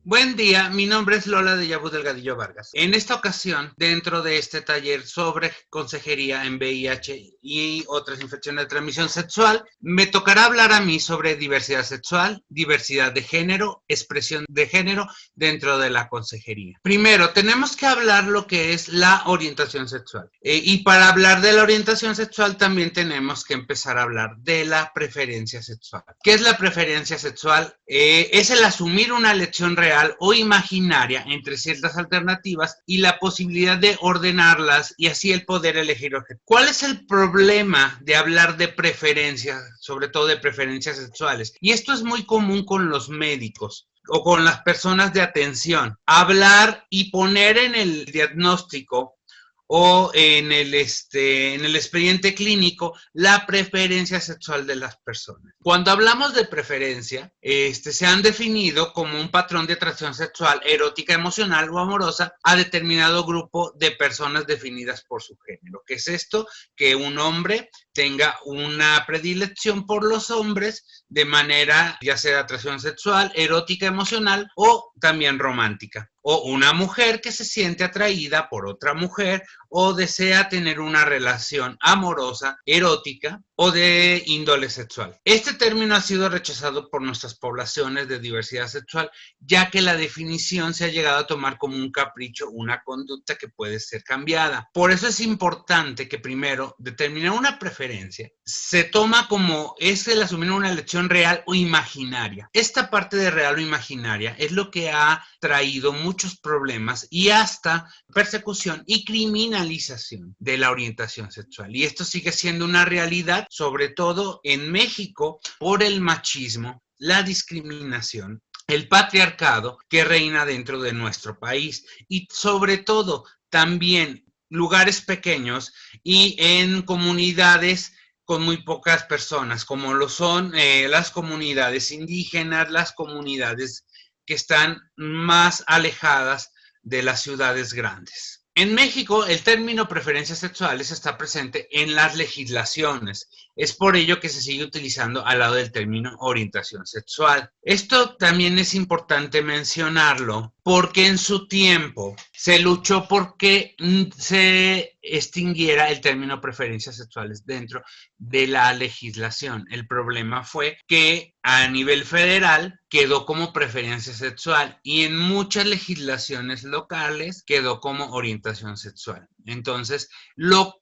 Buen día, mi nombre es Lola de Yabú Delgadillo Vargas. En esta ocasión, dentro de este taller sobre consejería en VIH y otras infecciones de transmisión sexual, me tocará hablar a mí sobre diversidad sexual, diversidad de género, expresión de género dentro de la consejería. Primero, tenemos que hablar lo que es la orientación sexual. Y para hablar de la orientación sexual también tenemos que empezar a hablar de la preferencia sexual. ¿Qué es la preferencia sexual? Es el asumir una elección real o imaginaria entre ciertas alternativas y la posibilidad de ordenarlas y así el poder elegir objetos. ¿Cuál es el problema de hablar de preferencias, sobre todo de preferencias sexuales? Y esto es muy común con los médicos o con las personas de atención. Hablar y poner en el diagnóstico o en el expediente clínico la preferencia sexual de las personas. Cuando hablamos de preferencia, se han definido como un patrón de atracción sexual, erótica, emocional o amorosa a determinado grupo de personas definidas por su género. ¿Qué es esto? Que un hombre tenga una predilección por los hombres de manera ya sea de atracción sexual, erótica, emocional o también romántica. O una mujer que se siente atraída por otra mujer o desea tener una relación amorosa, erótica o de índole sexual. Este término ha sido rechazado por nuestras poblaciones de diversidad sexual, ya que la definición se ha llegado a tomar como un capricho, una conducta que puede ser cambiada. Por eso es importante que primero determinar una preferencia se toma como es el asumir una elección real o imaginaria. Esta parte de real o imaginaria es lo que ha traído muchos problemas y hasta persecución y criminalización de la orientación sexual. Y esto sigue siendo una realidad, sobre todo en México, por el machismo, la discriminación, el patriarcado que reina dentro de nuestro país y sobre todo también lugares pequeños y en comunidades con muy pocas personas, como lo son las comunidades indígenas, las comunidades que están más alejadas de las ciudades grandes. En México, el término preferencias sexuales está presente en las legislaciones. Es por ello que se sigue utilizando al lado del término orientación sexual. Esto también es importante mencionarlo porque en su tiempo se luchó por que se extinguiera el término preferencias sexuales dentro de la legislación. El problema fue que a nivel federal quedó como preferencia sexual y en muchas legislaciones locales quedó como orientación sexual. Entonces,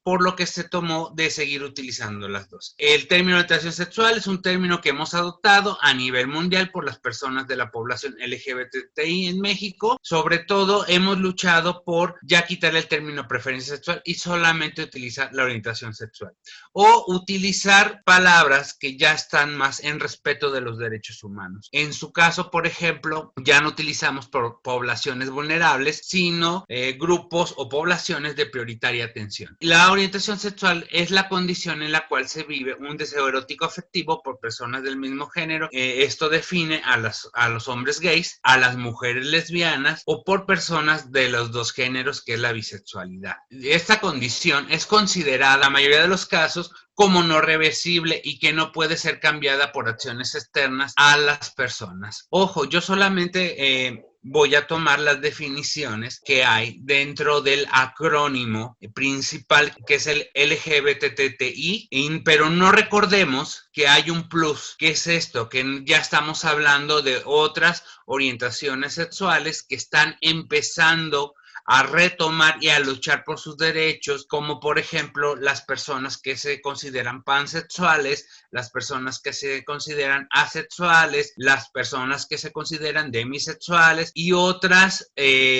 por lo que se tomó de seguir utilizando las dos. El término orientación sexual es un término que hemos adoptado a nivel mundial por las personas de la población LGBTI en México. Sobre todo, hemos luchado por ya quitar el término preferencia sexual y solamente utilizar la orientación sexual. O utilizar palabras que ya están más en respeto de los derechos humanos. En su caso, por ejemplo, ya no utilizamos por poblaciones vulnerables, sino grupos o poblaciones de prioritaria atención. La orientación sexual es la condición en la cual se vive un deseo erótico afectivo por personas del mismo género. Esto define a los hombres gays, a las mujeres lesbianas o por personas de los dos géneros, que es la bisexualidad. Esta condición es considerada, en la mayoría de los casos, como no reversible y que no puede ser cambiada por acciones externas a las personas. Ojo, yo solamente voy a tomar las definiciones que hay dentro del acrónimo principal, que es el LGBTTI, pero no recordemos que hay un plus. ¿Qué es esto? Que ya estamos hablando de otras orientaciones sexuales que están empezando a retomar y a luchar por sus derechos, como por ejemplo las personas que se consideran pansexuales, las personas que se consideran asexuales, las personas que se consideran demisexuales y otras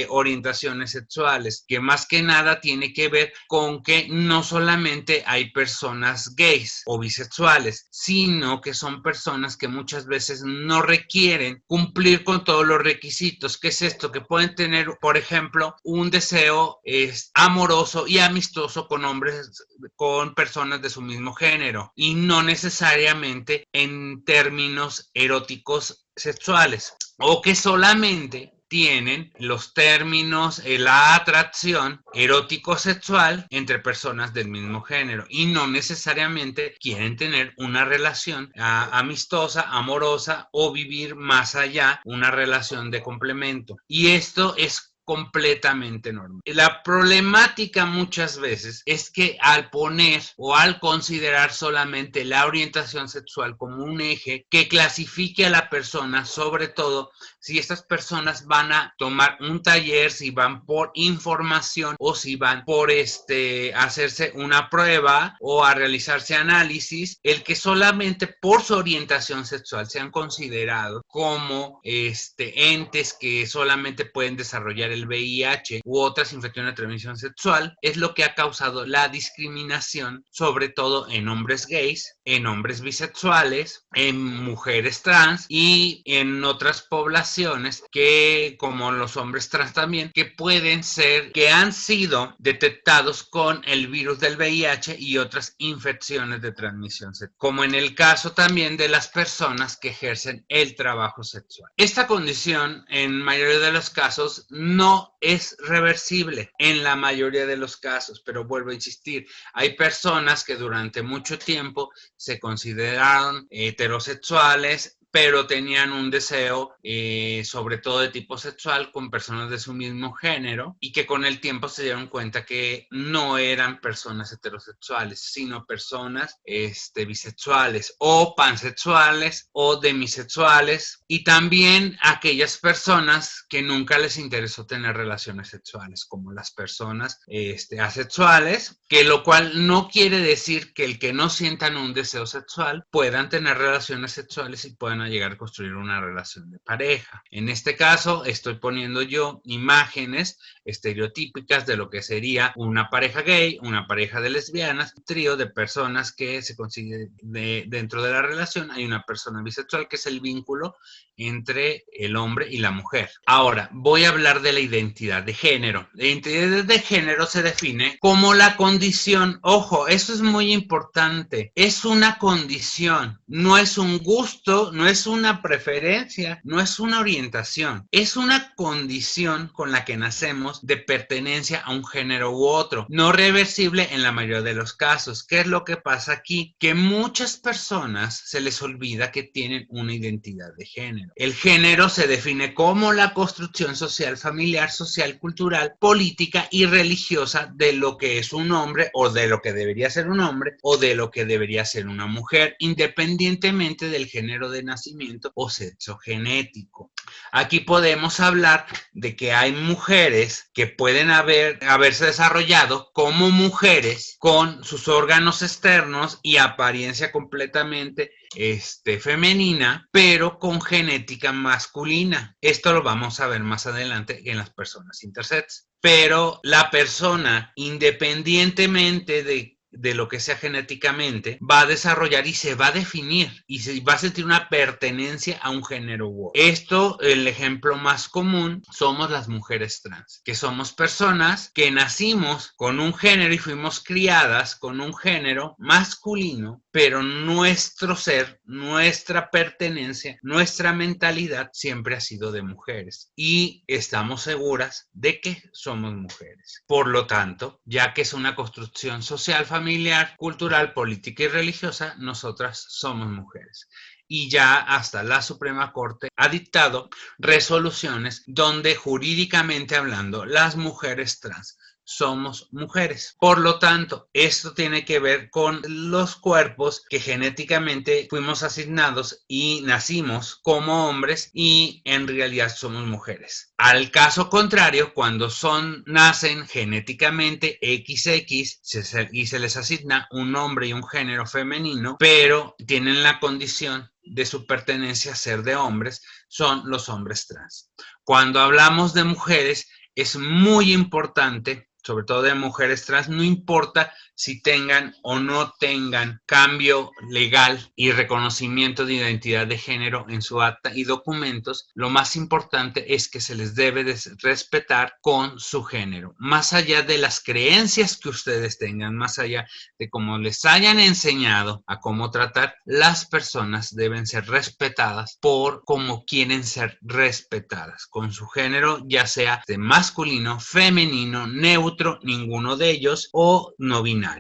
orientaciones sexuales, que más que nada tiene que ver con que no solamente hay personas gays o bisexuales, sino que son personas que muchas veces no requieren cumplir con todos los requisitos. ¿Qué es esto? Que pueden tener, por ejemplo, un deseo amoroso y amistoso con hombres, con personas de su mismo género y no necesariamente en términos eróticos sexuales, o que solamente tienen los términos, la atracción erótico-sexual entre personas del mismo género y no necesariamente quieren tener una relación amistosa, amorosa o vivir más allá una relación de complemento. Y esto es completamente normal. La problemática muchas veces es que al poner o al considerar solamente la orientación sexual como un eje que clasifique a la persona, sobre todo si estas personas van a tomar un taller, si van por información o si van por hacerse una prueba o a realizarse análisis, el que solamente por su orientación sexual sean considerados como entes que solamente pueden desarrollar el VIH u otras infecciones de transmisión sexual es lo que ha causado la discriminación, sobre todo en hombres gays, en hombres bisexuales, en mujeres trans y en otras poblaciones que, como los hombres trans también, que pueden ser, que han sido detectados con el virus del VIH y otras infecciones de transmisión sexual, como en el caso también de las personas que ejercen el trabajo sexual. Esta condición, en mayoría de los casos, no es reversible en la mayoría de los casos, pero vuelvo a insistir, hay personas que durante mucho tiempo se consideraron heterosexuales, pero tenían un deseo, sobre todo de tipo sexual, con personas de su mismo género y que con el tiempo se dieron cuenta que no eran personas heterosexuales, sino personas bisexuales o pansexuales o demisexuales, y también aquellas personas que nunca les interesó tener relaciones sexuales, como las personas asexuales, que lo cual no quiere decir que el que no sientan un deseo sexual puedan tener relaciones sexuales y puedan a llegar a construir una relación de pareja. En este caso estoy poniendo yo imágenes estereotípicas de lo que sería una pareja gay, una pareja de lesbianas, un trío de personas que se consigue dentro de la relación. Hay una persona bisexual que es el vínculo entre el hombre y la mujer. Ahora voy a hablar de la identidad de género. La identidad de género se define como la condición, ojo, eso es muy importante, es una condición, no es un gusto, no es una preferencia, no es una orientación, es una condición con la que nacemos de pertenencia a un género u otro, no reversible en la mayoría de los casos. ¿Qué es lo que pasa aquí? Que muchas personas se les olvida que tienen una identidad de género. El género se define como la construcción social, familiar, social, cultural, política y religiosa de lo que es un hombre o de lo que debería ser un hombre o de lo que debería ser una mujer, independientemente del género de nacimiento o sexo genético. Aquí podemos hablar de que hay mujeres que pueden haberse desarrollado como mujeres con sus órganos externos y apariencia completamente femenina, pero con genética masculina. Esto lo vamos a ver más adelante en las personas intersex. Pero la persona, independientemente de lo que sea genéticamente, va a desarrollar y se va a definir y se va a sentir una pertenencia a un género u otro. Esto, el ejemplo más común, somos las mujeres trans, que somos personas que nacimos con un género y fuimos criadas con un género masculino, pero nuestro ser, nuestra pertenencia, nuestra mentalidad siempre ha sido de mujeres y estamos seguras de que somos mujeres. Por lo tanto, ya que es una construcción social, familiar, cultural, política y religiosa, nosotras somos mujeres. Y ya hasta la Suprema Corte ha dictado resoluciones donde jurídicamente hablando las mujeres trans somos mujeres. Por lo tanto, esto tiene que ver con los cuerpos que genéticamente fuimos asignados y nacimos como hombres y en realidad somos mujeres. Al caso contrario, cuando nacen genéticamente XX y se les asigna un nombre y un género femenino, pero tienen la condición de su pertenencia a ser de hombres, son los hombres trans. Cuando hablamos de mujeres, es muy importante sobre todo de mujeres trans, no importa si tengan o no tengan cambio legal y reconocimiento de identidad de género en su acta y documentos, lo más importante es que se les debe de respetar con su género, más allá de las creencias que ustedes tengan, más allá de cómo les hayan enseñado a cómo tratar, las personas deben ser respetadas por cómo quieren ser respetadas, con su género, ya sea de masculino, femenino, neutro, ninguno de ellos, o no binario.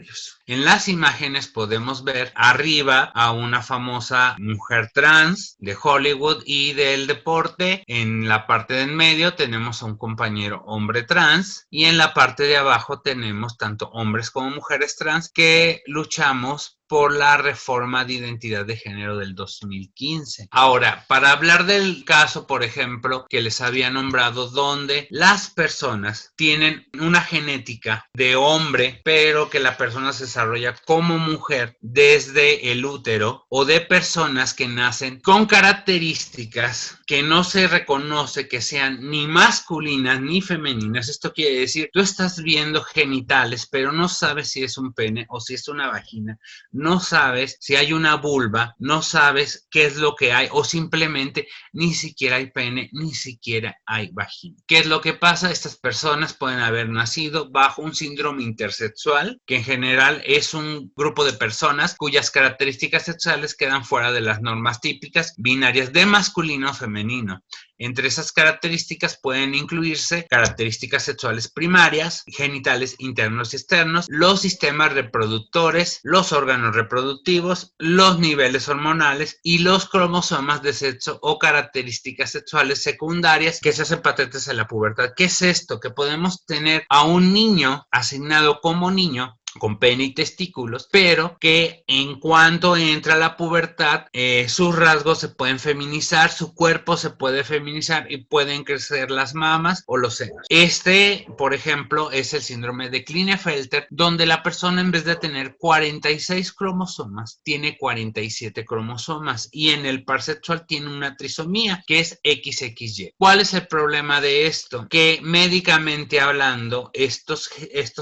En las imágenes podemos ver arriba a una famosa mujer trans de Hollywood y del deporte. En la parte de en medio tenemos a un compañero hombre trans y en la parte de abajo tenemos tanto hombres como mujeres trans que luchamos por la reforma de identidad de género del 2015. Ahora, para hablar del caso, por ejemplo, que les había nombrado, donde las personas tienen una genética de hombre, pero que la persona se desarrolla como mujer desde el útero, o de personas que nacen con características que no se reconoce que sean ni masculinas ni femeninas. Esto quiere decir, tú estás viendo genitales, pero no sabes si es un pene o si es una vagina. No sabes si hay una vulva, no sabes qué es lo que hay o simplemente ni siquiera hay pene, ni siquiera hay vagina. ¿Qué es lo que pasa? Estas personas pueden haber nacido bajo un síndrome intersexual, que en general es un grupo de personas cuyas características sexuales quedan fuera de las normas típicas binarias de masculino o femenino. Entre esas características pueden incluirse características sexuales primarias, genitales internos y externos, los sistemas reproductores, los órganos reproductivos, los niveles hormonales y los cromosomas de sexo o características sexuales secundarias que se hacen patentes en la pubertad. ¿Qué es esto? Que podemos tener a un niño asignado como niño con pene y testículos, pero que en cuanto entra la pubertad, sus rasgos se pueden feminizar, su cuerpo se puede feminizar y pueden crecer las mamas o los senos. Este, por ejemplo, es el síndrome de Klinefelter, donde la persona en vez de tener 46 cromosomas, tiene 47 cromosomas y en el par sexual tiene una trisomía que es XXY. ¿Cuál es el problema de esto? Que médicamente hablando, estos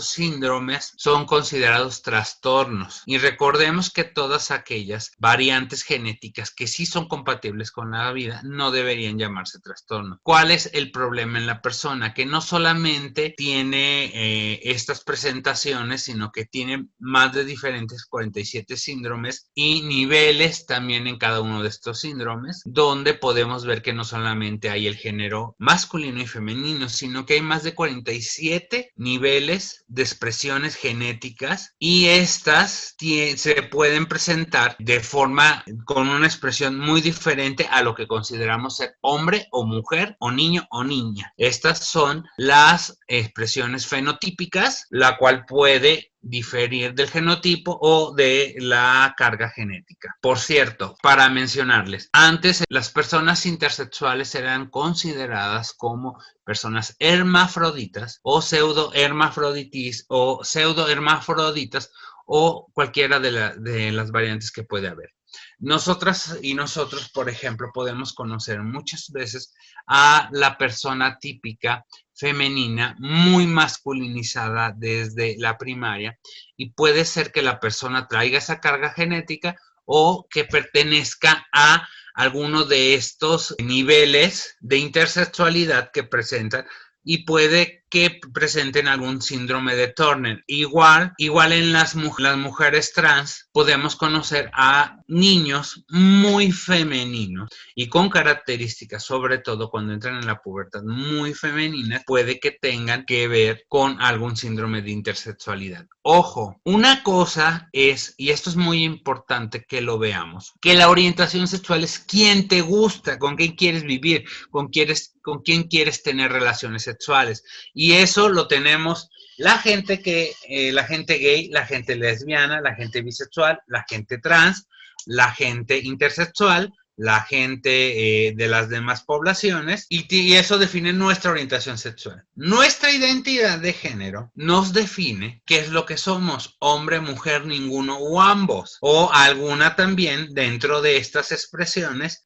síndromes son considerados trastornos y recordemos que todas aquellas variantes genéticas que sí son compatibles con la vida no deberían llamarse trastorno. ¿Cuál es el problema en la persona? Que no solamente tiene estas presentaciones, sino que tiene más de diferentes 47 síndromes y niveles también en cada uno de estos síndromes, donde podemos ver que no solamente hay el género masculino y femenino, sino que hay más de 47 niveles de expresiones genéticas y estas se pueden presentar de forma con una expresión muy diferente a lo que consideramos ser hombre o mujer o niño o niña. Estas son las expresiones fenotípicas, la cual puede diferir del genotipo o de la carga genética. Por cierto, para mencionarles, antes las personas intersexuales eran consideradas como personas hermafroditas o pseudohermafroditas o cualquiera de las variantes que puede haber. Nosotras y nosotros, por ejemplo, podemos conocer muchas veces a la persona típica femenina muy masculinizada desde la primaria y puede ser que la persona traiga esa carga genética o que pertenezca a alguno de estos niveles de intersexualidad que presentan y puede que presenten algún síndrome de Turner. Igual en las mujeres trans podemos conocer a niños muy femeninos y con características, sobre todo cuando entran en la pubertad, muy femeninas, puede que tengan que ver con algún síndrome de intersexualidad. Ojo, una cosa es, y esto es muy importante que lo veamos, que la orientación sexual es quién te gusta, con quién quieres vivir, con quién quieres tener relaciones sexuales. Y eso lo tenemos la gente gay, la gente lesbiana, la gente bisexual, la gente trans, la gente intersexual, la gente de las demás poblaciones y eso define nuestra orientación sexual. Nuestra identidad de género nos define qué es lo que somos, hombre, mujer, ninguno o ambos, o alguna también dentro de estas expresiones,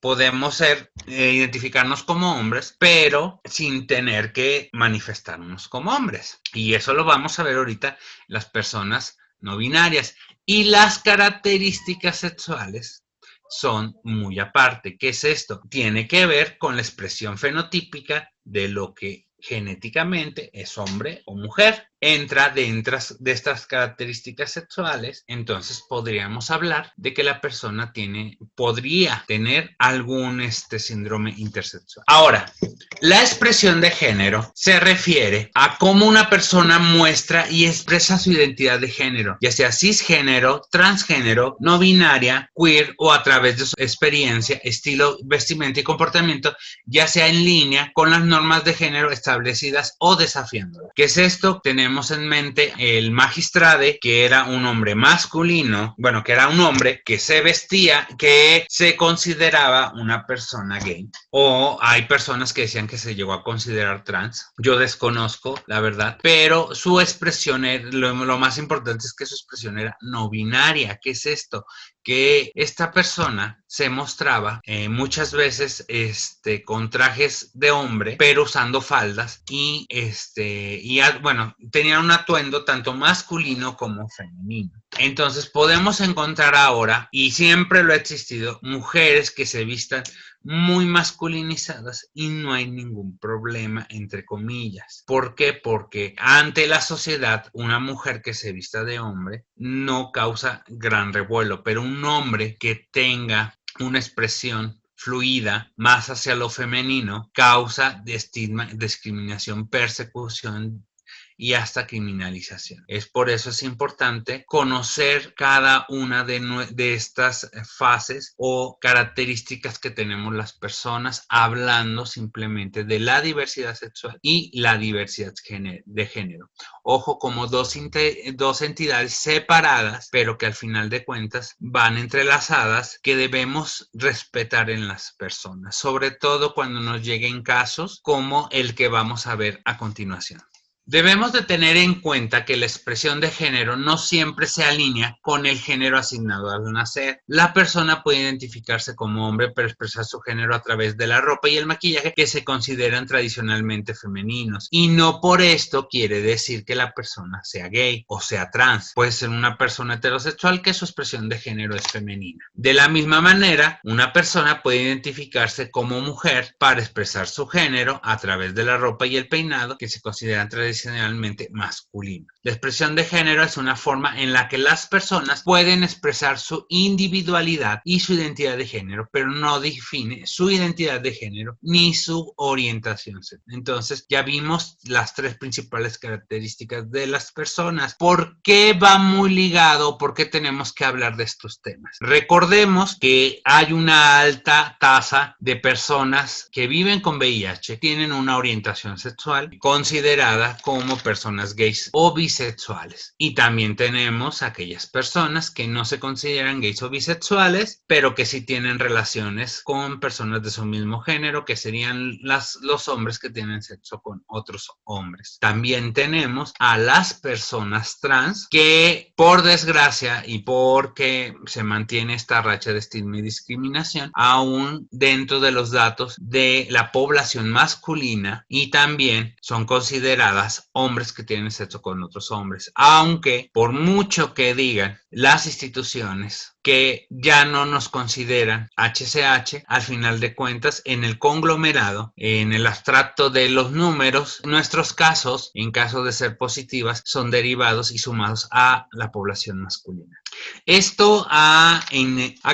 podemos identificarnos como hombres, pero sin tener que manifestarnos como hombres. Y eso lo vamos a ver ahorita las personas no binarias. Y las características sexuales son muy aparte. ¿Qué es esto? Tiene que ver con la expresión fenotípica de lo que genéticamente es hombre o mujer. Entra dentro de estas características sexuales, entonces podríamos hablar de que la persona podría tener algún síndrome intersexual. Ahora, la expresión de género se refiere a cómo una persona muestra y expresa su identidad de género, ya sea cisgénero, transgénero, no binaria, queer o a través de su experiencia, estilo, vestimenta y comportamiento, ya sea en línea con las normas de género establecidas o desafiándolas. ¿Qué es esto? Tenemos en mente el magistrade, que era un hombre masculino, bueno, que era un hombre que se vestía, que se consideraba una persona gay, o hay personas que decían que se llegó a considerar trans. Yo desconozco, la verdad, pero su expresión, lo más importante es que su expresión era no binaria. ¿Qué es esto? Que esta persona se mostraba muchas veces con trajes de hombre, pero usando faldas y bueno, tenía un atuendo tanto masculino como femenino. Entonces podemos encontrar ahora, y siempre lo ha existido, mujeres que se vistan muy masculinizadas y no hay ningún problema, entre comillas. ¿Por qué? Porque ante la sociedad una mujer que se vista de hombre no causa gran revuelo, pero un hombre que tenga una expresión fluida más hacia lo femenino causa estigma, discriminación, persecución y hasta criminalización. Es por eso es importante conocer cada una de estas fases o características que tenemos las personas, hablando simplemente de la diversidad sexual y la diversidad de género. Ojo, como dos entidades separadas, pero que al final de cuentas van entrelazadas, que debemos respetar en las personas, sobre todo cuando nos lleguen casos como el que vamos a ver a continuación. Debemos de tener en cuenta que la expresión de género no siempre se alinea con el género asignado al nacer. La persona puede identificarse como hombre, pero expresar su género a través de la ropa y el maquillaje que se consideran tradicionalmente femeninos. Y no por esto quiere decir que la persona sea gay o sea trans. Puede ser una persona heterosexual que su expresión de género es femenina. De la misma manera, una persona puede identificarse como mujer para expresar su género a través de la ropa y el peinado que se consideran tradicionalmente masculino. La expresión de género es una forma en la que las personas pueden expresar su individualidad y su identidad de género, pero no define su identidad de género ni su orientación. Entonces ya vimos las tres principales características de las personas. ¿Por qué va muy ligado? ¿Por qué tenemos que hablar de estos temas? Recordemos que hay una alta tasa de personas que viven con VIH, tienen una orientación sexual considerada como personas gays o bisexuales. Y también tenemos aquellas personas que no se consideran gays o bisexuales, pero que sí tienen relaciones con personas de su mismo género, que serían los hombres que tienen sexo con otros hombres. También tenemos a las personas trans que, por desgracia y porque se mantiene esta racha de estigma y discriminación, aún dentro de los datos de la población masculina, y también son consideradas hombres que tienen sexo con otros hombres, aunque por mucho que digan las instituciones que ya no nos consideran HCH, al final de cuentas, en el conglomerado, en el abstracto de los números, nuestros casos, en caso de ser positivas, son derivados y sumados a la población masculina. Esto ha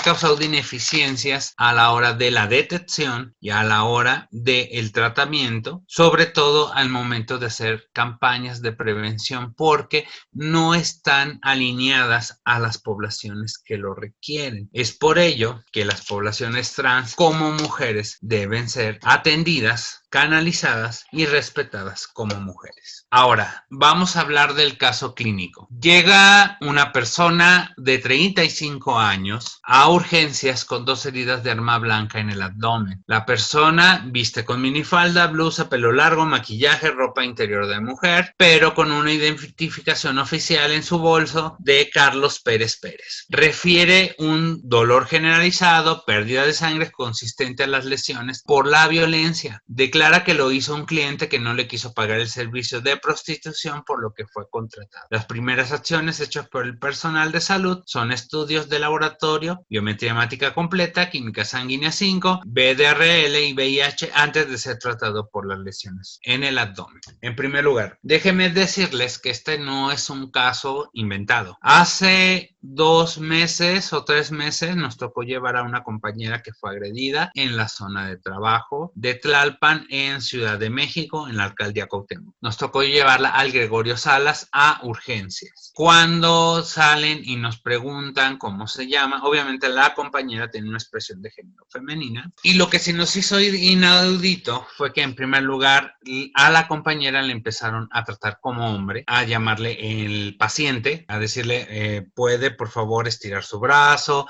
causado ineficiencias a la hora de la detección y a la hora del tratamiento, sobre todo al momento de hacer campañas de prevención, porque no están alineadas a las poblaciones que lo requieren. Es por ello que las poblaciones trans como mujeres deben ser atendidas canalizadas y respetadas como mujeres. Ahora, vamos a hablar del caso clínico. Llega una persona de 35 años a urgencias con 2 heridas de arma blanca en el abdomen. La persona viste con minifalda, blusa, pelo largo, maquillaje, ropa interior de mujer, pero con una identificación oficial en su bolso de Carlos Pérez Pérez. Refiere un dolor generalizado, pérdida de sangre consistente a las lesiones por la violencia. Declara que lo hizo un cliente que no le quiso pagar el servicio de prostitución, por lo que fue contratado. Las primeras acciones hechas por el personal de salud son estudios de laboratorio, biometría hemática completa, química sanguínea 5, VDRL y VIH antes de ser tratado por las lesiones en el abdomen. En primer lugar, déjenme decirles que este no es un caso inventado. Hace 2 meses o 3 meses nos tocó llevar a una compañera que fue agredida en la zona de trabajo de Tlalpan en Ciudad de México, en la alcaldía Cuauhtémoc. Nos tocó llevarla al Gregorio Salas a urgencias. Cuando salen y nos preguntan cómo se llama, obviamente la compañera tiene una expresión de género femenina, y lo que se nos hizo inaudito fue que en primer lugar a la compañera le empezaron a tratar como hombre, a llamarle el paciente, a decirle puede por favor estirar su brazo,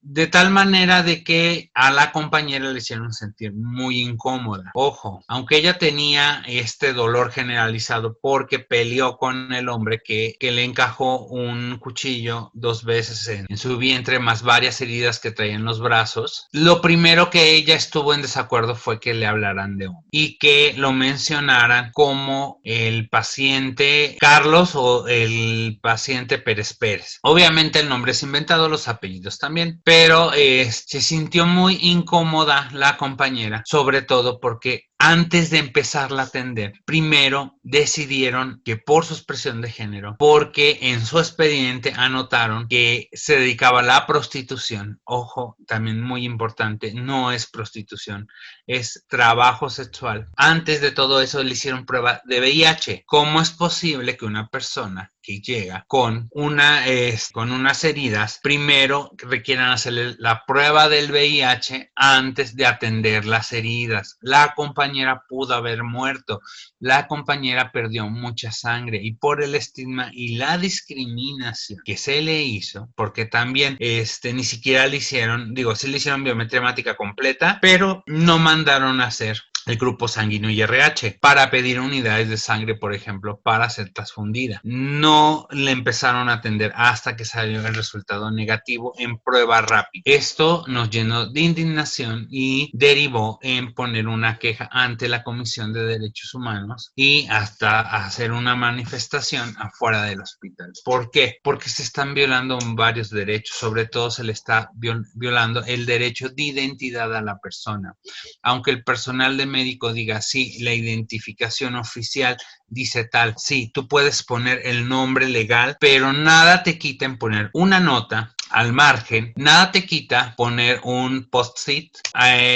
de tal manera de que a la compañera le hicieron sentir muy incómoda. Ojo, aunque ella tenía este dolor generalizado porque peleó con el hombre que le encajó un cuchillo 2 veces en su vientre, más varias heridas que traía en los brazos, lo primero que ella estuvo en desacuerdo fue que le hablaran de hombre y que lo mencionaran como el paciente Carlos o el paciente Pérez Pérez. Obviamente el nombre es inventado, los apellidos también, pero se sintió muy incómoda la compañera, sobre todo porque antes de empezarla a atender, primero decidieron que por su expresión de género, porque en su expediente anotaron que se dedicaba a la prostitución. Ojo, también muy importante, no es prostitución, es trabajo sexual. Antes de todo eso le hicieron prueba de VIH. ¿Cómo es posible que una persona que llega con unas heridas, primero requieran hacerle la prueba del VIH antes de atender las heridas? La compañera pudo haber muerto, la compañera perdió mucha sangre y por el estigma y la discriminación que se le hizo, porque también ni siquiera le hicieron, sí le hicieron biometría hemática completa, pero no mandaron a hacer el grupo sanguíneo y RH para pedir unidades de sangre, por ejemplo, para ser transfundida. No le empezaron a atender hasta que salió el resultado negativo en prueba rápida. Esto nos llenó de indignación y derivó en poner una queja ante la Comisión de Derechos Humanos y hasta hacer una manifestación afuera del hospital. ¿Por qué? Porque se están violando varios derechos, sobre todo se le está violando el derecho de identidad a la persona. Aunque el personal de médico diga, sí, la identificación oficial dice tal, sí, tú puedes poner el nombre legal, pero nada te quita en poner una nota al margen, nada te quita poner un post-it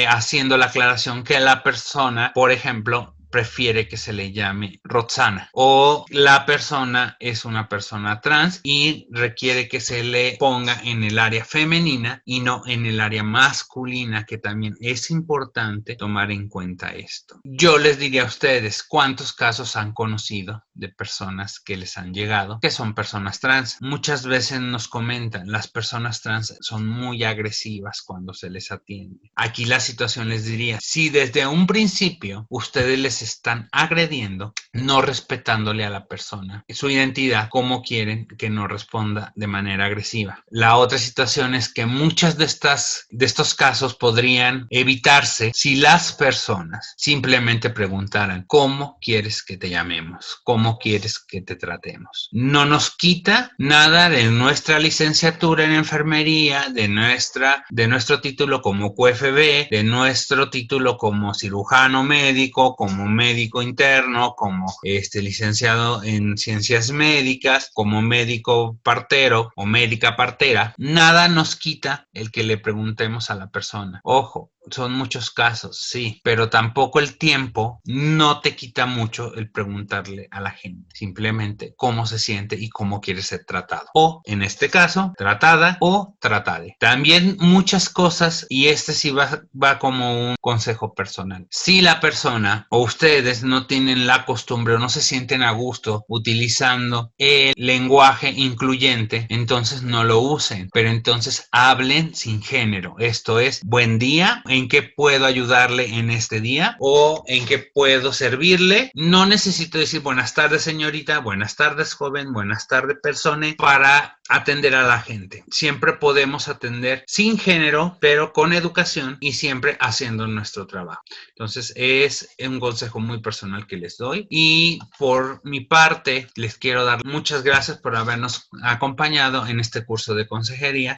haciendo la aclaración que la persona, por ejemplo, prefiere que se le llame Roxana, o la persona es una persona trans y requiere que se le ponga en el área femenina y no en el área masculina, que también es importante tomar en cuenta esto. Yo les diría a ustedes cuántos casos han conocido de personas que les han llegado que son personas trans. Muchas veces nos comentan, las personas trans son muy agresivas cuando se les atiende. Aquí la situación les diría, si desde un principio ustedes les están agrediendo, no respetándole a la persona su identidad, como quieren que no responda de manera agresiva. La otra situación es que muchas de estos casos podrían evitarse si las personas simplemente preguntaran, ¿cómo quieres que te llamemos? ¿Cómo quieres que te tratemos? No nos quita nada de nuestra licenciatura en enfermería, de nuestro título como QFB, de nuestro título como cirujano médico, como médico interno, como licenciado en ciencias médicas, como médico partero o médica partera. Nada nos quita el que le preguntemos a la persona. Ojo, Son muchos casos, sí, pero tampoco el tiempo no te quita mucho el preguntarle a la gente simplemente cómo se siente y cómo quiere ser tratado. O, en este caso, tratada o tratade. También muchas cosas, y este sí va como un consejo personal. Si la persona o ustedes no tienen la costumbre o no se sienten a gusto utilizando el lenguaje incluyente, entonces no lo usen, pero entonces hablen sin género. Esto es, buen día, ¿en qué puedo ayudarle en este día? O ¿en qué puedo servirle? No necesito decir buenas tardes, señorita, buenas tardes, joven, buenas tardes, persona, para atender a la gente. Siempre podemos atender sin género, pero con educación y siempre haciendo nuestro trabajo. Entonces es un consejo muy personal que les doy, y por mi parte les quiero dar muchas gracias por habernos acompañado en este curso de consejería.